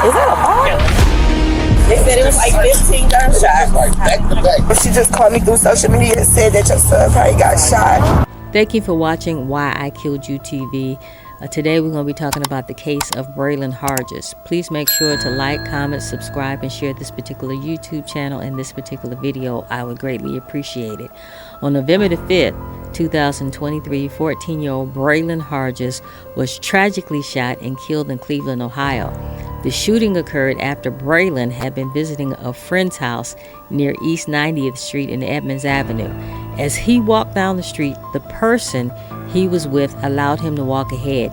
Is that a bomb? They said it was like 15 gunshots. Like back to back. She just called me through social media and said that your son probably got shot. Thank you for watching Why I Killed You TV. Today we're going to be talking about the case of Braylon Hardges. Please make sure to like, comment, subscribe, and share this particular YouTube channel and this particular video. I would greatly appreciate it. On November the 5th, 2023, 14-year-old Braylon Hardges was tragically shot and killed in Cleveland, Ohio. The shooting occurred after Braylon had been visiting a friend's house near East 90th Street and Edmunds Avenue. As he walked down the street, the person he was with allowed him to walk ahead.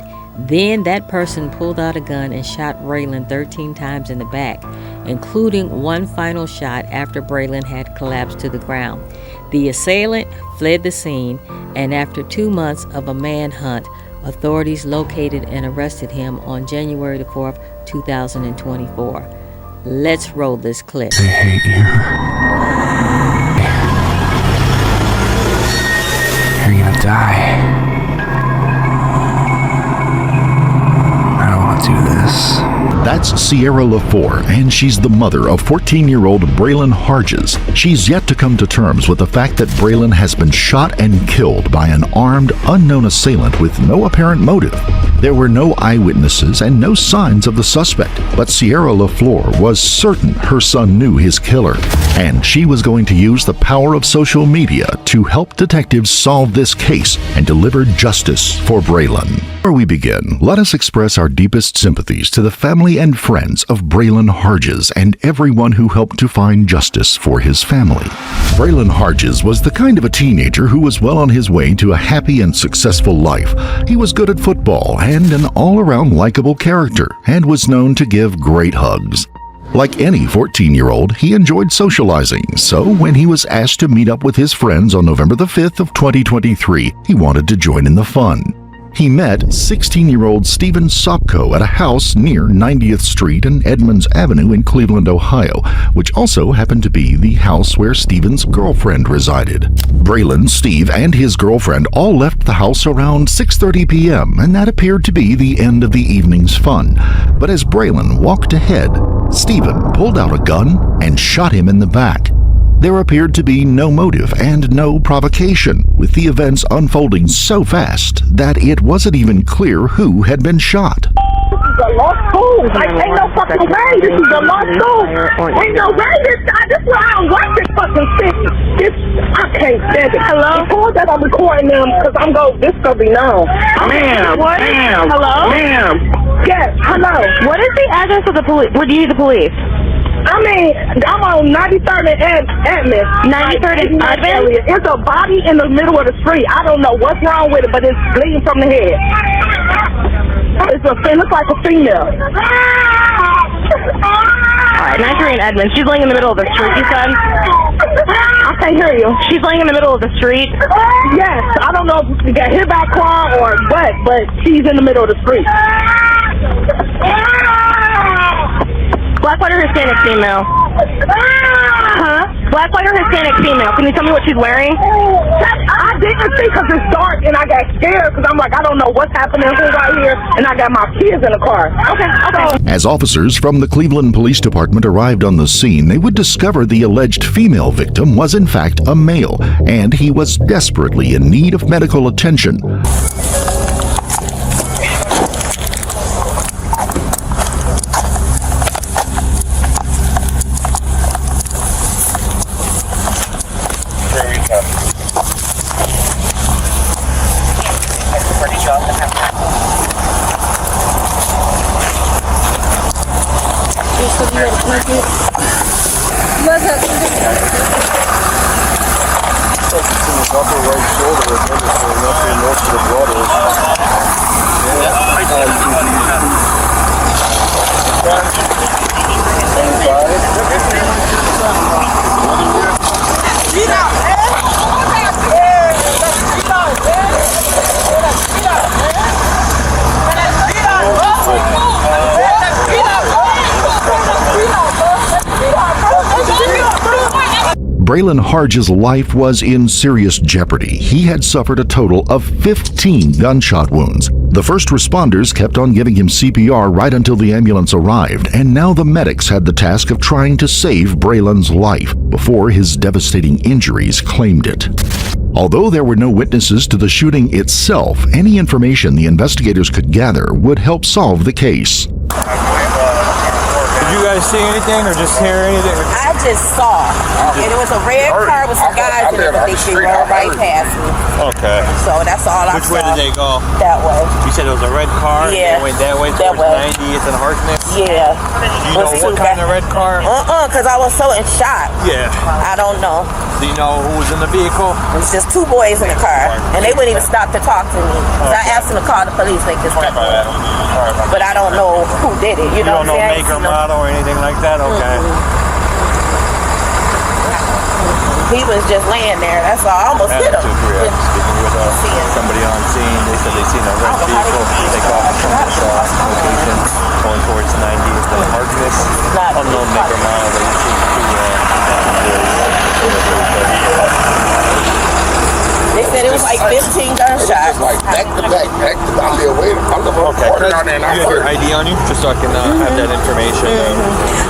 Then that person pulled out a gun and shot Braylon 13 times in the back, including one final shot after Braylon had collapsed to the ground. The assailant fled the scene, and after 2 months of a manhunt, authorities located and arrested him on January the 4th, 2024. Let's roll this clip. They hate you. You're gonna die. I don't want to do this. That's Seaerra LeFlore, and she's the mother of 14-year-old Braylon Hardges. She's yet to come to terms with the fact that Braylon has been shot and killed by an armed, unknown assailant with no apparent motive. There were no eyewitnesses and no signs of the suspect, but Seaerra LeFlore was certain her son knew his killer, and she was going to use the power of social media to help detectives solve this case and deliver justice for Braylon. Before we begin, let us express our deepest sympathies to the family and friends of Braylon Hardges and everyone who helped to find justice for his family. Braylon Hardges was the kind of a teenager who was well on his way to a happy and successful life. He was good at football and an all-around likable character, and was known to give great hugs. Like any 14-year-old, he enjoyed socializing, so when he was asked to meet up with his friends on November the 5th of 2023, he wanted to join in the fun. He met 16-year-old Stephen Sopko at a house near 90th Street and Edmunds Avenue in Cleveland, Ohio, which also happened to be the house where Stephen's girlfriend resided. Braylon, Steve, and his girlfriend all left the house around 6:30 p.m., and that appeared to be the end of the evening's fun. But as Braylon walked ahead, Stephen pulled out a gun and shot him in the back. There appeared to be no motive and no provocation, with the events unfolding so fast that it wasn't even clear who had been shot. This is a lost school. Like, ain't no fucking way. This is a lost school. Ain't no way. This is why I don't like this fucking city. I can't stand it. Hello? Before that, I'm recording them because this gonna be known. Ma'am. What? Ma'am. Hello? Ma'am. Yes. Hello. What is the address of the police? Where do you need the police? I mean, I'm on 93rd and Edmunds. 93rd and Edmunds? It's a body in the middle of the street. I don't know what's wrong with it, but it's bleeding from the head. It looks like a female. Alright, 93rd and Edmunds. She's laying in the middle of the street, you said? I can't hear you. She's laying in the middle of the street? Yes. I don't know if she got hit by a car or what, but she's in the middle of the street. Black, white, or Hispanic female? Black, white, or Hispanic female? Can you tell me what she's wearing? I didn't see because it's dark and I got scared because I'm like, I don't know what's happening, who's out here, and I got my kids in the car. Okay. As officers from the Cleveland Police Department arrived on the scene, they would discover the alleged female victim was in fact a male, and he was desperately in need of medical attention. Braylon Hardges' life was in serious jeopardy. He had suffered a total of 15 gunshot wounds. The first responders kept on giving him CPR right until the ambulance arrived, and now the medics had the task of trying to save Braylon's life before his devastating injuries claimed it. Although there were no witnesses to the shooting itself, any information the investigators could gather would help solve the case. Did you guys see anything or just hear anything? I just saw. And it was a red car with some guys in it, but they rode right past me. Okay. So that's all I saw. Which way did they go? That way. You said it was a red car? Yeah. They went that way That towards way. 90th and Harkness? Yeah. Do you know what kind of red car? Because I was so in shock. Yeah. I don't know. Do you know who was in the vehicle? It was just two boys in the car, and they wouldn't even stop to talk to me. So I asked them to call the police, they just kept going. But I don't know who did it. You know don't know make or model or anything like that? Okay. He was just laying there. That's all. I almost hit him. Speaking with somebody on scene, they said they seen a red vehicle take off from this location going towards 90th and Harkness. Unknown make or model. They seen They said it was like 15 gunshots. Like back to back. I'm there waiting. I'm the reporter on there. You have your ID on you, just so I can have that information.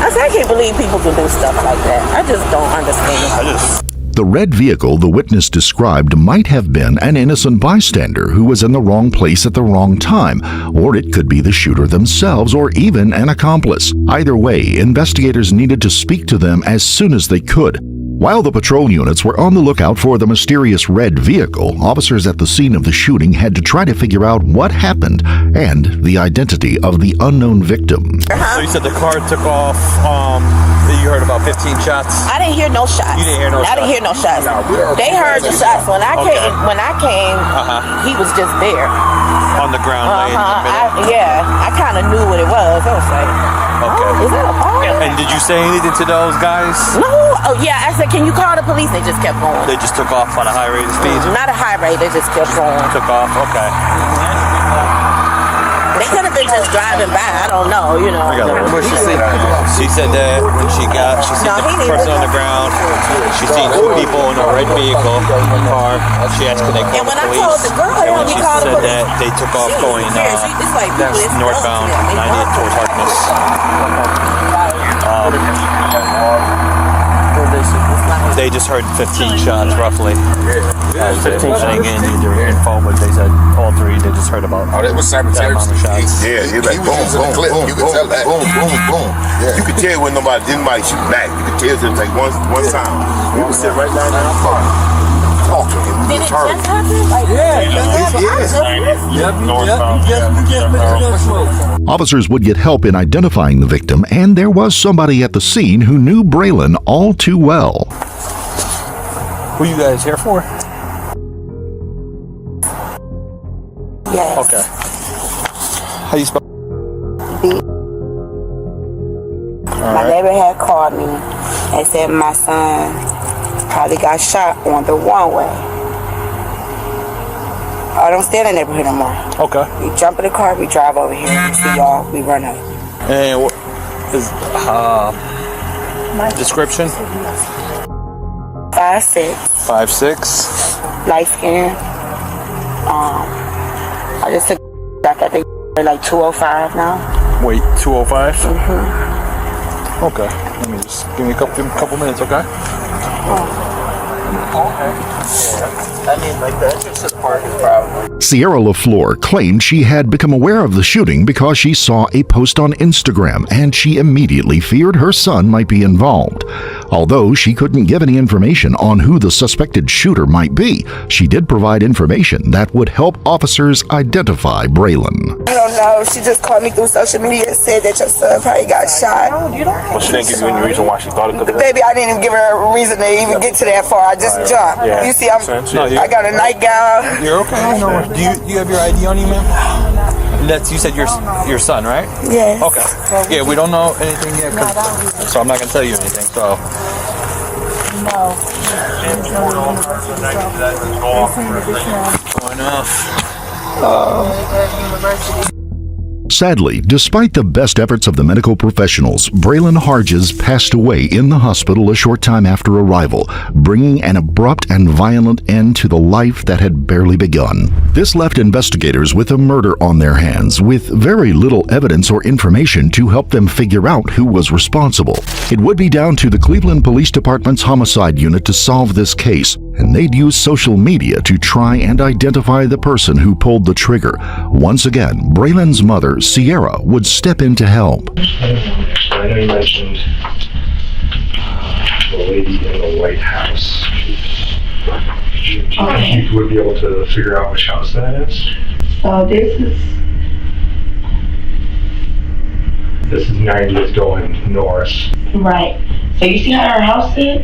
I said, I can't believe people can do stuff like that. I just don't understand. The red vehicle the witness described might have been an innocent bystander who was in the wrong place at the wrong time, or it could be the shooter themselves or even an accomplice. Either way, investigators needed to speak to them as soon as they could. While the patrol units were on the lookout for the mysterious red vehicle, officers at the scene of the shooting had to try to figure out what happened and the identity of the unknown victim. So you said the car took off, you heard about 15 shots? I didn't hear no shots. You didn't hear no shots? I didn't hear no shots. They heard the shots. When I came, he was just there. On the ground, laying in the middle? I kind of knew what it was. I was like, okay. Is that a bar? And did you say anything to those guys? No. Oh, yeah. I said, can you call the police? They just kept going. They just took off at a high rate of speed? Not a high rate. They just kept going. Took off, okay. They could have been just driving by. I don't know, you know. What she said? She said that when she seen the person on the ground, she seen two people in a red vehicle, car. She asked could they call the police. And when I told the girl, and when she called said the police, that they took off going northbound, 90th towards Harkness. They just heard 15 shots, roughly. 15 shots. Again, either info, but they said all three. They just heard about that was amount of shots. Yeah, he was like boom, boom, boom. You could tell that. Boom, boom, boom. Yeah. You could tell when nobody didn't shoot back. You could tell it was like one sound. We would sit right down in our car. Talking. Did it just happen? Officers would get help in identifying the victim, and there was somebody at the scene who knew Braylon all too well. Who you guys here for? Yes. Okay. How you spell? My neighbor had called me and said my son probably got shot on the one-way. I don't stay in the neighborhood no more. Okay. We jump in the car, we drive over here, we see y'all, we run up. And what is description? 5'6", 5'6". light skin. I just took back, I think they're like 205 now. Wait, 205? Mm-hmm. Okay. Let me just give me a couple minutes, okay? Seaerra LeFlore claimed she had become aware of the shooting because she saw a post on Instagram, and she immediately feared her son might be involved. Although she couldn't give any information on who the suspected shooter might be, she did provide information that would help officers identify Braylon. I don't know. She just called me through social media and said that your son probably got shot. Well, she didn't give you any reason why she thought it could be. Baby, I didn't even give her a reason to even get to that far. I just jumped. Yeah. You see, I got a nightgown. You're okay. No. Do you have your ID on you, ma'am? You said your son, right? Yes. Okay. Yeah, we don't know anything yet, so I'm not gonna tell you anything. So. No. Going off. Sadly, despite the best efforts of the medical professionals, Braylon Hardges passed away in the hospital a short time after arrival, bringing an abrupt and violent end to the life that had barely begun. This left investigators with a murder on their hands, with very little evidence or information to help them figure out who was responsible. It would be down to the Cleveland Police Department's homicide unit to solve this case, and they'd use social media to try and identify the person who pulled the trigger. Once again, Braylon's mother, Seaerra, would step in to help. I know you mentioned the lady in the White House. Do you think you would be able to figure out which house that is? So this is 90th going north. right. So you see how her house is?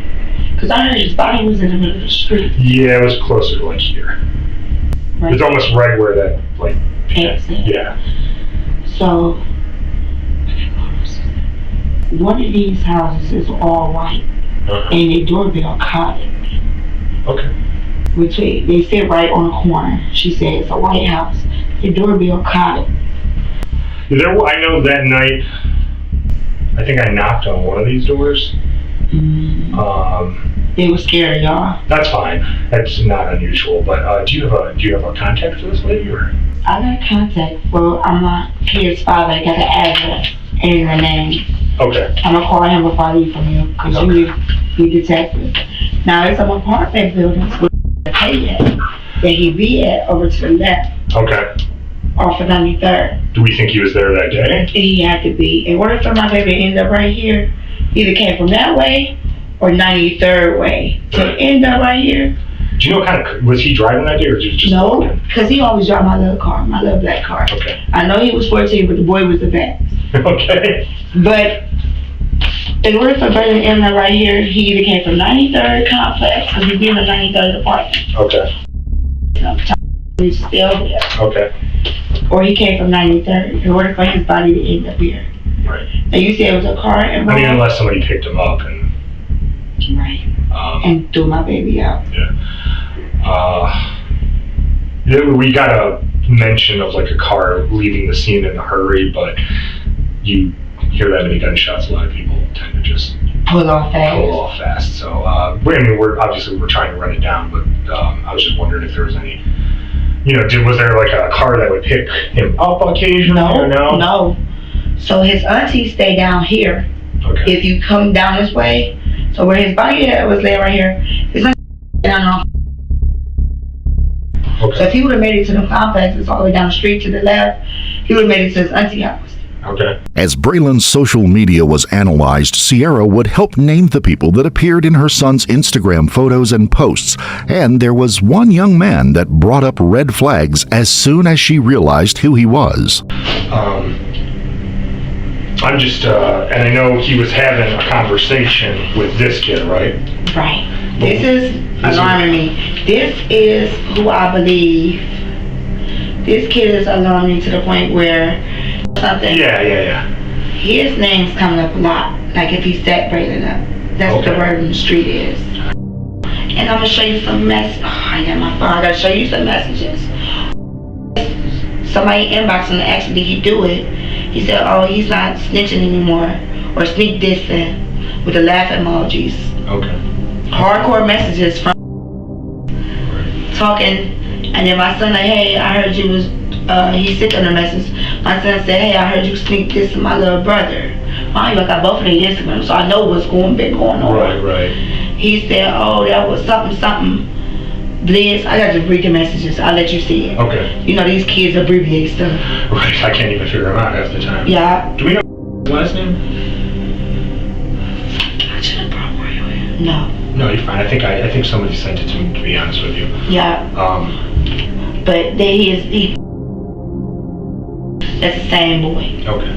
Because I heard his body was in the middle of the street. Yeah, it was closer to like here. Right. It's almost right where that like Exit. yeah. So one of these houses is all white, and the doorbell caught it. Okay. Which they sit right on the corner. She said it's a white house. The doorbell caught it. I know that night, I think I knocked on one of these doors. They were scared of y'all. That's fine. That's not unusual. But do you have a contact for this lady, or? I got a contact. Well, I'm my kid's father. I got an address and a name. Okay. I'm gonna call him before I leave from you because you detective. Now it's some apartment buildings with a pay at that he be at over to the left. Okay. Off of 93rd. Do we think he was there that day? He had to be. In order for my baby to end up right here, either came from that way or 93rd way. To end up right here. Do you know what kind of, was he driving that day or just No, walking? because he always drive my little car, my little black car. Okay. I know he was 14, but the boy was the best. Okay. But in order for Braylon to end up right here, he either came from 93rd complex, because we be in the 93rd apartment. Okay. He's still there. Okay. Or he came from 93rd in order for his body to end up here. Right. And you said it was a car involved? I mean, unless somebody picked him up and... Right. And threw my baby out. Yeah. We got a mention of like a car leaving the scene in a hurry, but you hear that many gunshots, a lot of people tend to just pull off fast. So, I mean, we're trying to run it down, but I was just wondering if there was any, was there like a car that would pick him up occasionally or no? No. So his auntie stayed down here. Okay. If you come down this way, so where his body was laying right here, his auntie stayed down. Okay. So if he would have made it to the complexes all the way down the street to the left, he would have made it to his auntie house. Okay. As Braylon's social media was analyzed, Seaerra would help name the people that appeared in her son's Instagram photos and posts, and there was one young man that brought up red flags as soon as she realized who he was. I'm just, and I know he was having a conversation with this kid, right? Right. This is alarming me. This is who I believe. This kid is alarming to the point where something. Yeah. His name's coming up a lot. Like if he set Braylon up. That's what the word in the street is. And I'm gonna show you some messages. Oh, I got my phone. I gotta show you some messages. Somebody inboxed him and asked him, did he do it? He said, oh, he's not snitching anymore or sneak dissing with the laugh emojis. Okay. Hardcore messages from talking, and then my son like, hey, I heard you was, he sent on the message. My son said, hey, I heard you sneak dissing my little brother. Mind you, I got both of their Instagram, so I know what's been going on. Right. He said, oh, that was something. Blizz, I got to read the messages. I'll let you see it. Okay. These kids abbreviate stuff. Right, I can't even figure them out half the time. Yeah. Do we know his last name? I should have brought Mario in. No. No, you're fine. I think somebody sent it to me, to be honest with you. Yeah. But that's the same boy. Okay.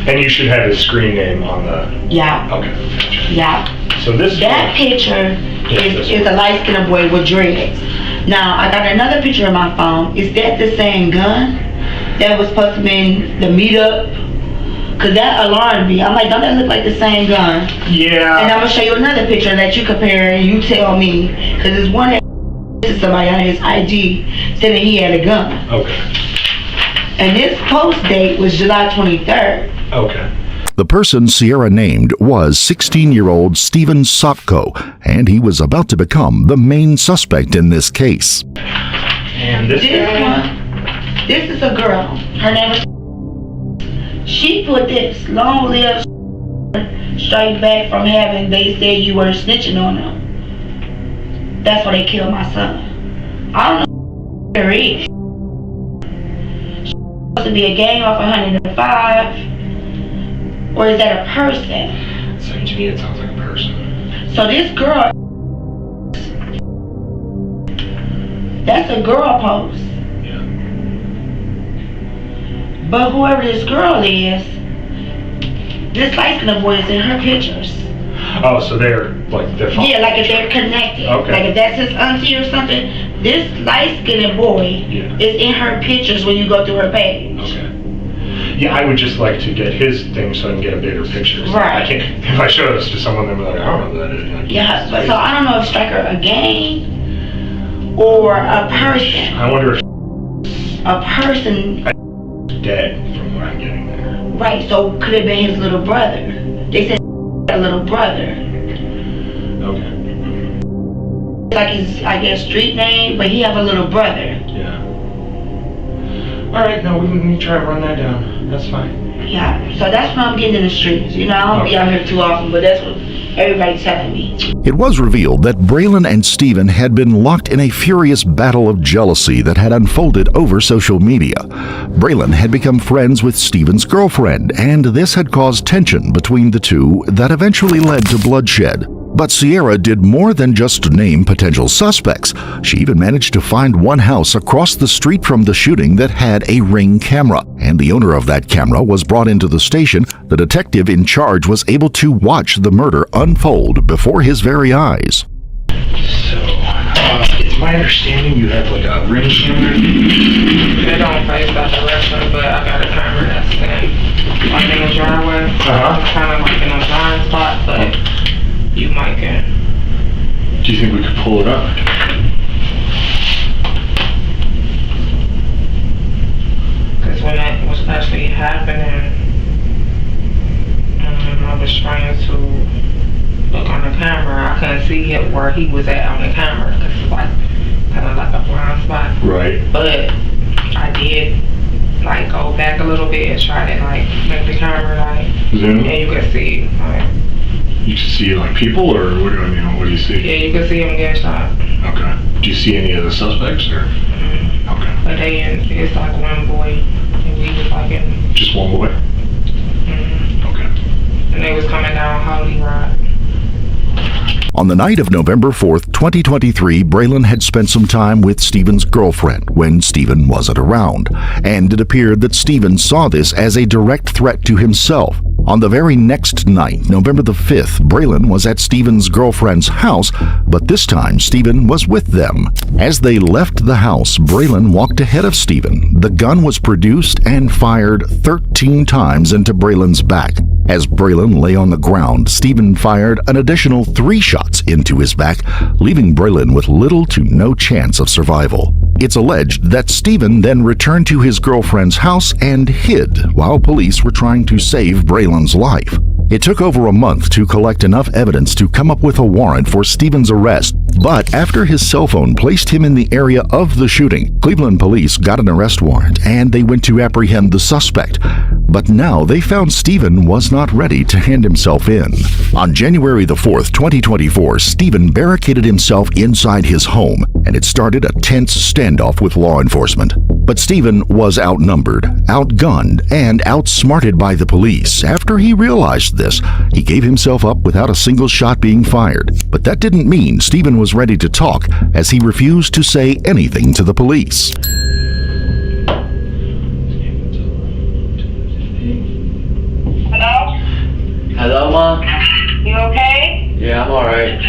And you should have his screen name on the... Yeah. Okay, gotcha. Yeah. So that picture is a light-skinned boy with dreads. Now, I got another picture on my phone. Is that the same gun that was supposed to be the meetup? Because that alarmed me. I'm like, don't that look like the same gun? Yeah. And I'm going to show you another picture and let you compare and you tell me. Because there's one that somebody on his IG said that he had a gun. Okay. And this post date was July 23rd. Okay. The person Seaerra named was 16-year-old Steven Sopko, and he was about to become the main suspect in this case. And this is a girl. Her name is. She put this long live straight back from heaven. They said you were snitching on them. That's why they killed my son. I don't know who there is. She's supposed to be a gang off 105. Or is that a person? So to me, it sounds like a person. So this girl, that's a girl post. Yeah. But whoever this girl is, this light-skinned boy is in her pictures. Oh, so they're like they're. Yeah, like if they're connected. Okay. Like if that's his auntie or something. This light-skinned boy is in her pictures when you go through her page. Okay. Yeah, I would just like to get his thing so I can get a bigger picture. So right. I can't. If I show this to someone, they'll be like, I don't know who that is. Yeah, but so I don't know if Striker a gang or a person. I wonder if a person dead from what I'm getting there. Right. So could have been his little brother. They said a little brother. Okay. Like his, I guess, street name, but he have a little brother. Yeah. All right. No, we can try to run that down. That's fine. Yeah, so that's what I'm getting in the streets. You know, I don't be out here too often, but that's what everybody's telling me. It was revealed that Braylon and Steven had been locked in a furious battle of jealousy that had unfolded over social media. Braylon had become friends with Steven's girlfriend, and this had caused tension between the two that eventually led to bloodshed. But Seaerra did more than just name potential suspects. She even managed to find one house across the street from the shooting that had a Ring camera, and the owner of that camera was brought into the station. The detective in charge was able to watch the murder unfold before his very eyes. So, it's my understanding you have like a Ring camera? It don't face that direction, but I got a camera that's like in the driveway. It's kind of like in a blind spot, but you might can. Do you think we could pull it up? Because when that was actually happening, I was trying to look on the camera. I couldn't see it where he was at on the camera because it's like kind of like a blind spot. Right. But I did like go back a little bit and try to like make the camera like zoom. And you could see like. You can see like people, or what do I mean? What do you see? Yeah, you can see him getting shot. Okay. Do you see any of the suspects, or? Mm-hmm. Okay. But it's like one boy, and we was like in. Just one boy. Mm-hmm. Okay. And they was coming down Holly Rod. On the night of November 4th, 2023, Braylon had spent some time with Steven's girlfriend when Steven wasn't around, and it appeared that Steven saw this as a direct threat to himself. On the very next night, November the 5th, Braylon was at Steven's girlfriend's house, but this time Steven was with them. As they left the house, Braylon walked ahead of Steven. The gun was produced and fired 13 times into Braylon's back. As Braylon lay on the ground, Steven fired an additional 3 shots into his back, leaving Braylon with little to no chance of survival. It's alleged that Steven then returned to his girlfriend's house and hid while police were trying to save Braylon's life. It took over a month to collect enough evidence to come up with a warrant for Steven's arrest, but after his cell phone placed him in the area of the shooting, Cleveland police got an arrest warrant and they went to apprehend the suspect. But now they found Steven was not ready to hand himself in. On January the 4th, 2024, Steven barricaded himself inside his home, and it started a tense standoff with law enforcement. But Steven was outnumbered, outgunned, and outsmarted by the police. After he realized this, he gave himself up without a single shot being fired. But that didn't mean Steven was ready to talk, as he refused to say anything to the police. Hello, Mom? You okay? Yeah, I'm alright.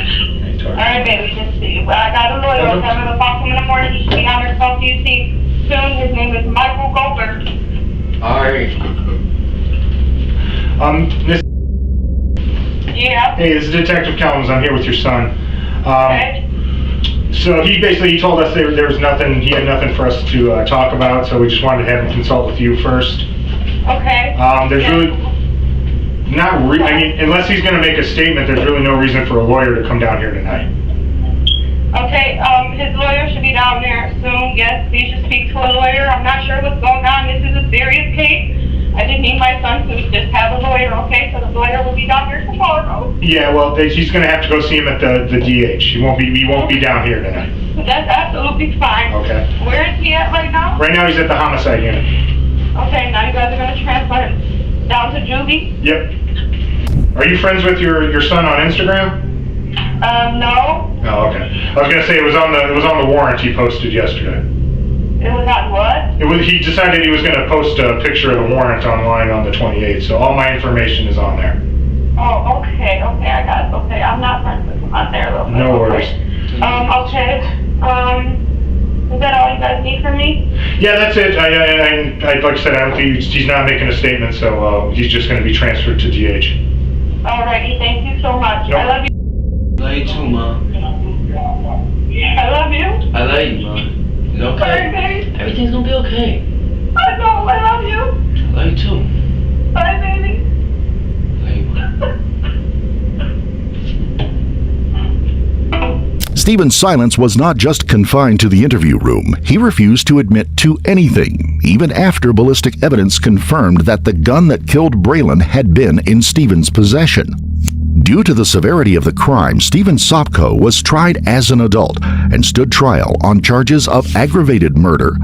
Alright, baby, just see. I got a lawyer. I'm having to talk to him in the morning. He should be on there to talk to you soon. His name is Michael Goldberg. Alright. Miss. Yeah? Hey, this is Detective Kellums. I'm here with your son. Okay. So he told us there was nothing, he had nothing for us to talk about, so we just wanted to have him consult with you first. Okay. There's really I mean, unless he's going to make a statement, there's really no reason for a lawyer to come down here tonight. Okay, his lawyer should be down there soon. Yes, he should speak to a lawyer. I'm not sure what's going on. This is a serious case. I just need my son to just have a lawyer, okay? So the lawyer will be down here tomorrow. Yeah, well, he's going to have to go see him at the DH. He won't be down here tonight. That's absolutely fine. Okay. Where is he at right now? Right now he's at the homicide unit. Okay, now you guys are going to transfer him down to juvie? Yep. Are you friends with your son on Instagram? No. Oh, okay. I was going to say it was on the warrant he posted yesterday. It was on what? He decided he was going to post a picture of the warrant online on the 28th, so all my information is on there. Oh, okay, I got it. Okay, I'm not friends with him on there. No worries. Okay. Is that all you guys need from me? Yeah, that's it. I like I said, I don't think he's not making a statement, so he's just going to be transferred to DH. Alrighty, thank you so much. Yep. I love you. Love you too, Mom. I love you. I love you, Mom. You okay? Bye, baby. Everything's gonna be okay. I know, I love you. I love you too. Bye, baby. Love you, Mom. Stephen's silence was not just confined to the interview room. He refused to admit to anything, even after ballistic evidence confirmed that the gun that killed Braylon had been in Stephen's possession. Due to the severity of the crime, Stephen Sopko was tried as an adult and stood trial on charges of aggravated murder,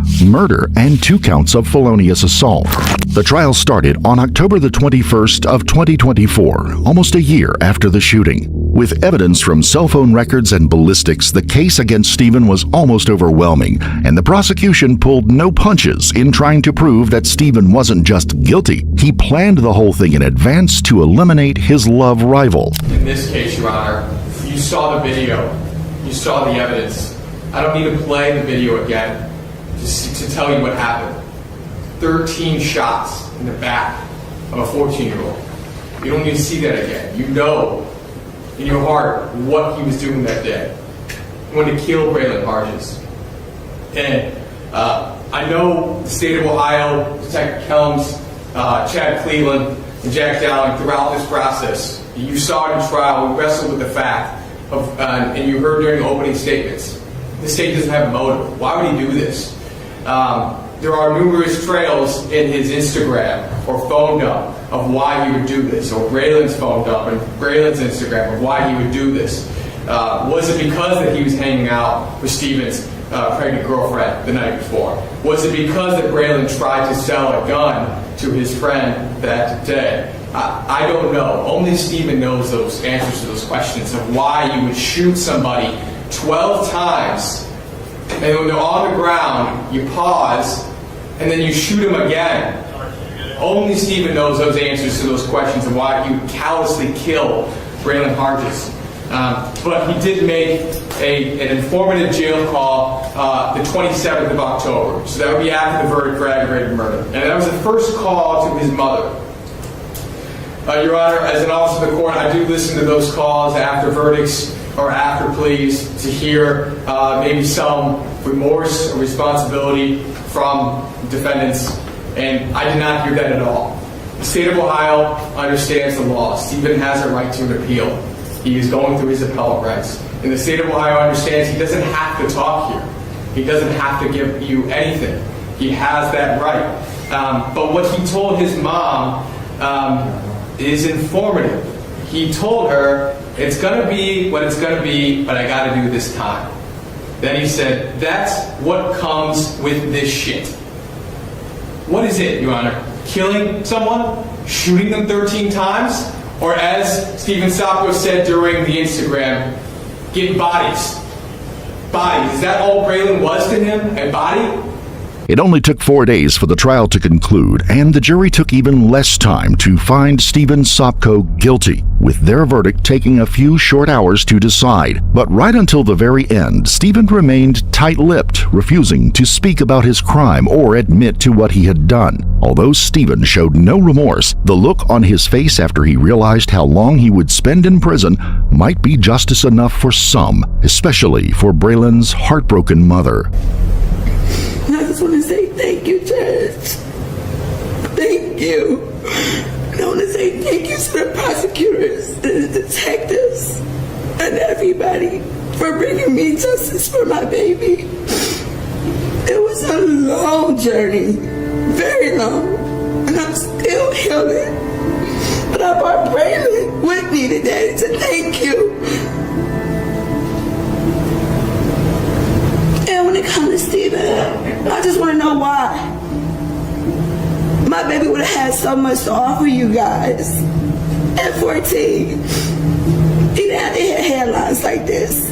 and 2 counts of felonious assault. The trial started on October the 21st of 2024, almost a year after the shooting. With evidence from cell phone records and ballistics, the case against Stephen was almost overwhelming, and the prosecution pulled no punches in trying to prove that Stephen wasn't just guilty. He planned the whole thing in advance to eliminate his love rival. In this case, Your Honor, you saw the video. You saw the evidence. I don't need to play the video again to tell you what happened. 13 shots in the back of a 14-year-old. You don't need to see that again. You know in your heart what he was doing that day. He wanted to kill Braylon Hardges. And I know the state of Ohio, Detective Kelms, Chad Cleveland, and Jack Dowling throughout this process. You saw it in trial. We wrestled with the fact of, and you heard during the opening statements, the state doesn't have a motive. Why would he do this? There are numerous trails in his Instagram or phone dump of why he would do this, or Braylon's phone dump and Braylon's Instagram of why he would do this. Was it because that he was hanging out with Stephen's pregnant girlfriend the night before? Was it because that Braylon tried to sell a gun to his friend that day? I don't know. Only Stephen knows those answers to those questions of why you would shoot somebody 12 times, and when they're on the ground, you pause, and then you shoot them again. Only Stephen knows those answers to those questions of why you would callously kill Braylon Hardges. But he did make an informative jail call the 27th of October. So that would be after the verdict for aggravated murder. And that was the first call to his mother. Your Honor, as an officer of the court, I do listen to those calls after verdicts or after pleas to hear maybe some remorse or responsibility from defendants, and I did not hear that at all. The state of Ohio understands the law. Stephen has a right to an appeal. He is going through his appellate rights. And the state of Ohio understands he doesn't have to talk here. He doesn't have to give you anything. He has that right. But what he told his mom is informative. He told her, it's going to be what it's going to be, but I got to do this time. Then he said, that's what comes with this shit. What is it, Your Honor? Killing someone? Shooting them 13 times? Or as Stephen Sopko said during the Instagram, getting bodies. Bodies. Is that all Braylon was to him? A body? It only took 4 days for the trial to conclude, and the jury took even less time to find Stephen Sopko guilty, with their verdict taking a few short hours to decide. But right until the very end, Stephen remained tight-lipped, refusing to speak about his crime or admit to what he had done. Although Stephen showed no remorse, the look on his face after he realized how long he would spend in prison might be justice enough for some, especially for Braylon's heartbroken mother. I just want to say thank you, Judge. Thank you. And I want to say thank you to the prosecutors and the detectives and everybody for bringing me justice for my baby. It was a long journey, very long, and I'm still healing. But I brought Braylon with me today to thank you. And when it comes to Stephen, I just want to know why. My baby would have had so much to offer you guys. At 14, he didn't have to hit headlines like this.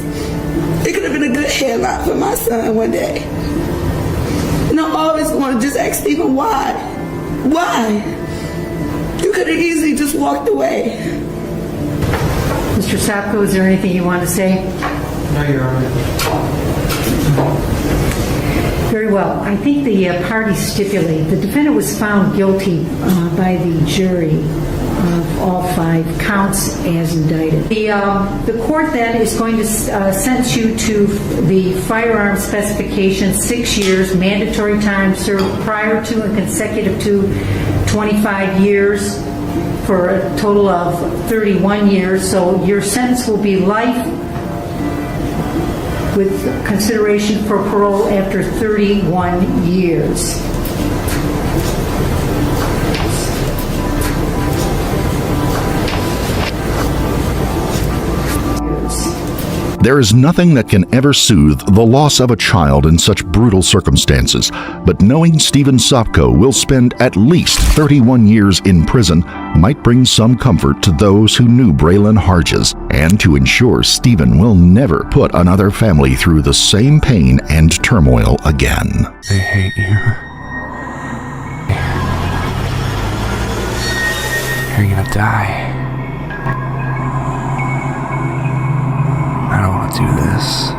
It could have been a good headline for my son one day. And I'm always going to just ask Stephen why. Why? You could have easily just walked away. Mr. Sopko, is there anything you want to say? No, Your Honor. Very well. I think the parties stipulate the defendant was found guilty by the jury of all 5 counts as indicted. The court then is going to sentence you to the firearm specification, 6 years, mandatory time served prior to and consecutive to 25 years for a total of 31 years. So your sentence will be life with consideration for parole after 31 years. There is nothing that can ever soothe the loss of a child in such brutal circumstances, but knowing Stephen Sopko will spend at least 31 years in prison might bring some comfort to those who knew Braylon Hardges, and to ensure Stephen will never put another family through the same pain and turmoil again. They hate you. You're gonna die. I don't want to do this.